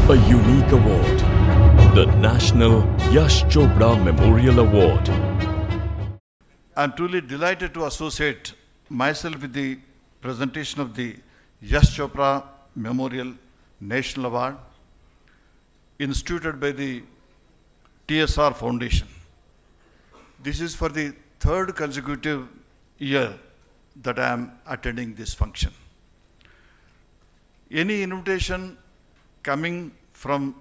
A unique award, the National Yash Chopra Memorial Award. I am truly delighted to associate myself with the presentation of the Yash Chopra Memorial National Award instituted by the TSR Foundation. This is for the third consecutive year that I am attending this function. Any invitation coming from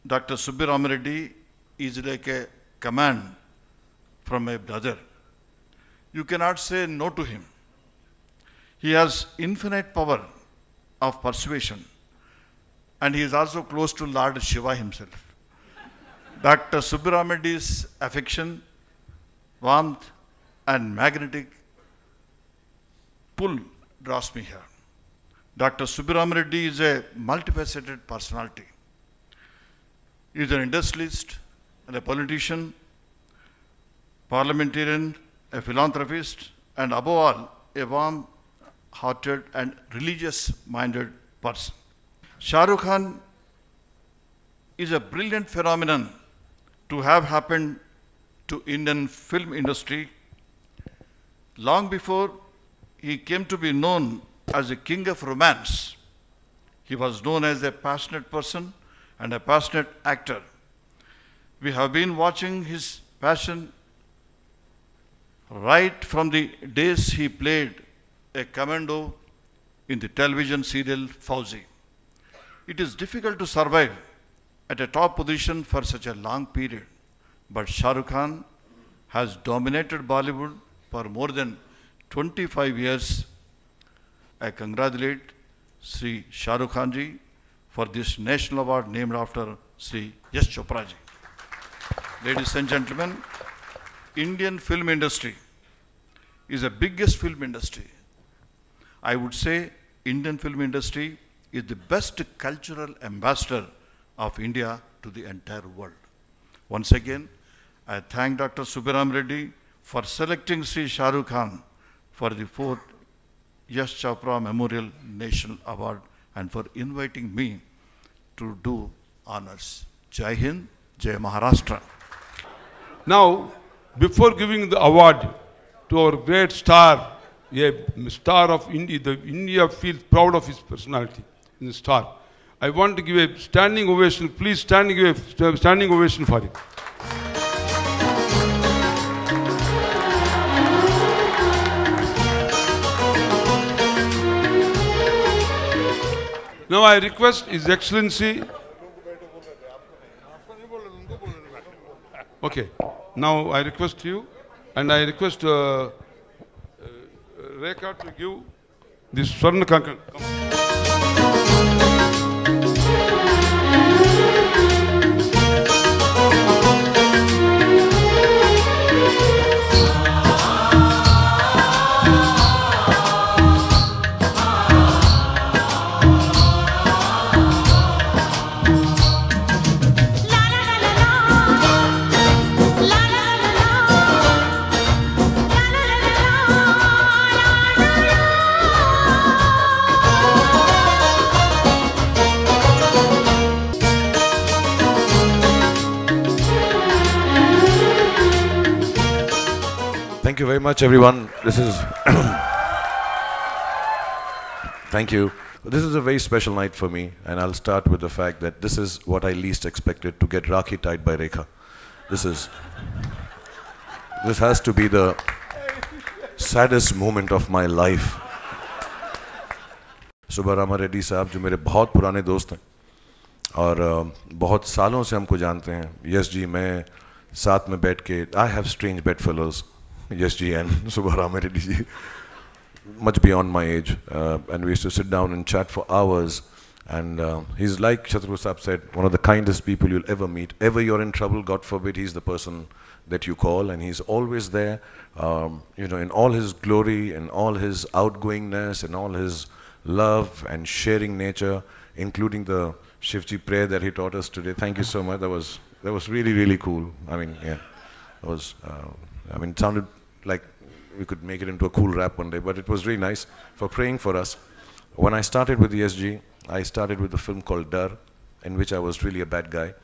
Dr. Subbi Rama Reddy is like a command from a brother. You cannot say no to him. He has infinite power of persuasion, and he is also close to Lord Shiva himself. Dr. Subbi Rama Reddy's affection, warmth, and magnetic pull draws me here. Dr. Subbi Rama Reddy is a multifaceted personality. He is an industrialist and a politician, parliamentarian, a philanthropist, and above all, a warm-hearted and religious-minded person. Shah Rukh Khan is a brilliant phenomenon to have happened to Indian film industry long before he came to be known as a king of romance. He was known as a passionate person and a passionate actor. We have been watching his passion right from the days he played a commando in the television serial Fauzi. It is difficult to survive at a top position for such a long period, but Shah Rukh Khan has dominated Bollywood for more than 25 years. I congratulate Sri Shah Rukh Khan ji for this national award named after Sri Yash Chopra ji. Ladies and gentlemen, Indian film industry is the biggest film industry. I would say Indian film industry is the best cultural ambassador of India to the entire world. Once again, I thank Dr. Subbi Rama Reddy for selecting Sri Shah Rukh Khan for the 4th Yash Chopra Memorial National Award and for inviting me to do honors. Jai Hind, Jai Maharashtra. Now, before giving the award to our great star, a star of India, India feels proud of his personality, the star. I want to give a standing ovation. Please stand and give a standing ovation for him. Now I request His Excellency. Okay. Now I request you, and I request Rekha to give this Swarna Kankan. Thank you very much, everyone. This is thank you. This is a very special night for me, and I'll start with the fact that this is what I least expected, to get Rakhi tied by Rekha. This has to be the saddest moment of my life. Subbi Rama Reddy साहब जो मेरे बहुत पुराने दोस्त हैं और बहुत सालों से हमको जानते हैं. यश जी मैं साथ में बैठ के I have strange bedfellows. Yes ji and Subbi Rama Reddy ji, much beyond my age, and we used to sit down and chat for hours, and he's like Shatru Sahab said, one of the kindest people you'll ever meet. Ever you're in trouble, God forbid, he's the person that you call, and he's always there, you know, in all his glory, in all his outgoingness, in all his love and sharing nature, including the Shivji prayer that he taught us today. Thank you so much. That was really, really cool. I mean, yeah, it was, it sounded like we could make it into a cool rap one day, but it was really nice for praying for us. When I started with the SG, I started with a film called Dar, in which I was really a bad guy,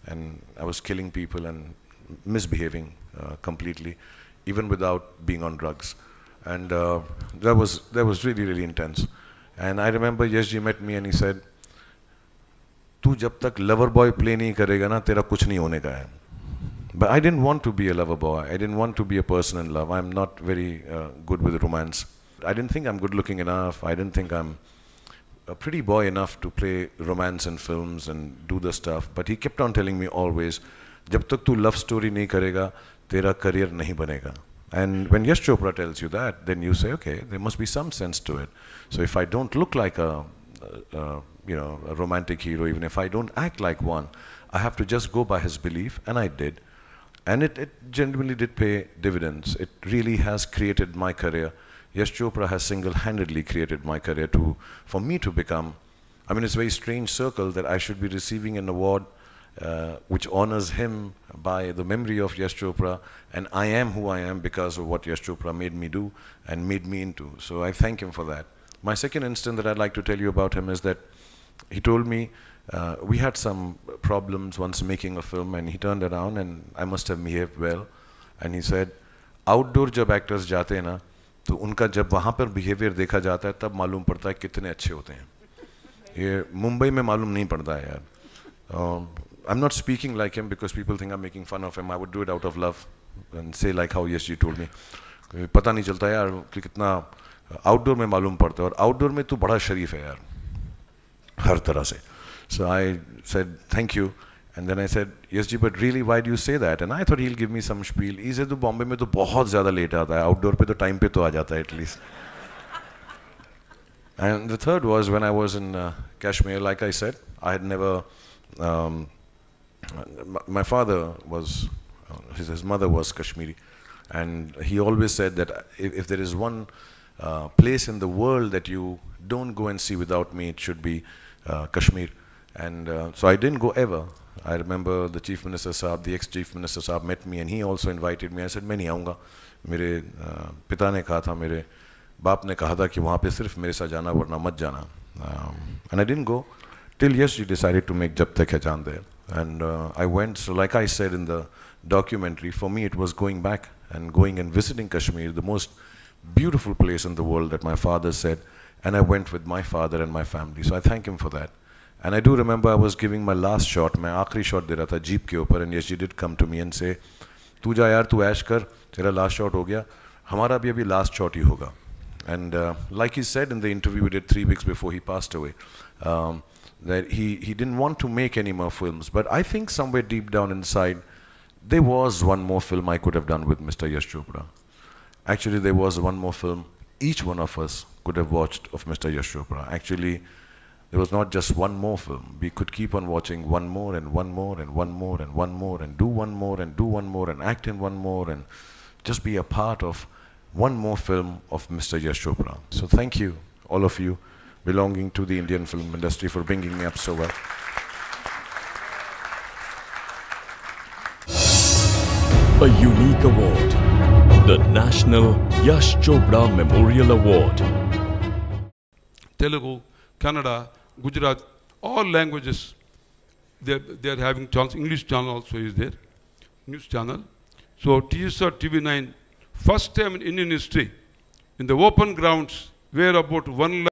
and I was killing people and misbehaving completely, even without being on drugs. And that was really intense. And I remember Yash Ji met me and he said, "तू जब तक lover boy play नहीं करेगा ना, तेरा कुछ नहीं होने का है." But I didn't want to be a lover boy. I didn't want to be a person in love. I'm not very good with romance. I didn't think I'm good looking enough. I didn't think I'm a pretty boy enough to play romance in films and do the stuff. But he kept on telling me always, "जब तक तू love story नहीं करेगा, तेरा career नहीं बनेगा." And when Yash Chopra tells you that, then you say, okay, there must be some sense to it. So if I don't look like a romantic hero, even if I don't act like one, I have to just go by his belief, and I did. And it genuinely did pay dividends. It really has created my career. Yash Chopra has single-handedly created my career for me to become, I mean, it's a very strange circle that I should be receiving an award which honors him by the memory of Yash Chopra, and I am who I am because of what Yash Chopra made me do and made me into. So I thank him for that. My second instance that I'd like to tell you about him is that he told me, we had some problems once making a film, and he turned around, and I must have behaved well, and he said, outdoor जब actors जाते हैं ना, तो उनका जब वहाँ पर behavior देखा जाता है, तब मालूम पड़ता है कितने अच्छे होते हैं. ये मुंबई में मालूम नहीं पड़ता है यार. I'm not speaking like him because people think I'm making fun of him. I would do it out of love and say like how Yash Ji told me. पता नहीं चलता यार कि कितना outdoor में मालूम पड़ता है, और outdoor में तू बड़ा शरीफ है यार हर तरह से. So I said thank you, and then I said, Yash Ji, but really why do you say that? And I thought he'll give me some spiel. He said, तो बॉम्बे में तो बहुत ज़्यादा लेट आता है, outdoor पे तो time पे तो आ जाता है at least. And the third was when I was in Kashmir. Like I said, I had never. My father was, his mother was Kashmiri, and he always said that if there is one place in the world that you don't go and see without me, it should be Kashmir. And so I didn't go ever. I remember the Chief Minister Saab, the ex-Chief Minister Saab met me, and he also invited me. I said, मैं नहीं आऊँगा. मेरे पिता ने कहा था, मेरे बाप ने कहा था कि वहाँ पे सिर्फ मेरे साथ जाना, वरना मत जाना. And I didn't go till Yash Ji decided to make Jab Tak Hai Jaan there. And I went. So like I said in the documentary, for me it was going back and going and visiting Kashmir, the most beautiful place in the world that my father said, and I went with my father and my family. So I thank him for that. And I do remember I was giving my last shot, मैं आखिरी shot दे रहा था jeep के ऊपर, and Yash Ji did come to me and say, तू जा यार, तू ऐश कर, तेरा last shot हो गया, हमारा भी अभी last shot ही होगा. And like he said in the interview we did 3 weeks before he passed away, that he didn't want to make any more films, but I think somewhere deep down inside there was one more film I could have done with Mr. Yash Chopra. Actually, there was one more film each one of us could have watched of Mr. Yash Chopra. Actually, there was not just one more film. We could keep on watching one more and one more and one more and one more and do one more and do one more and act in one more and just be a part of one more film of Mr. Yash Chopra. So thank you, all of you belonging to the Indian film industry, for bringing me up so well. A unique award, the National Yash Chopra Memorial Award. Telugu, Kannada, Gujarat, all languages, they're having channels. English channel also is there, news channel. So TSR TV9, first time in Indian history, in the open grounds, where about 1 lakh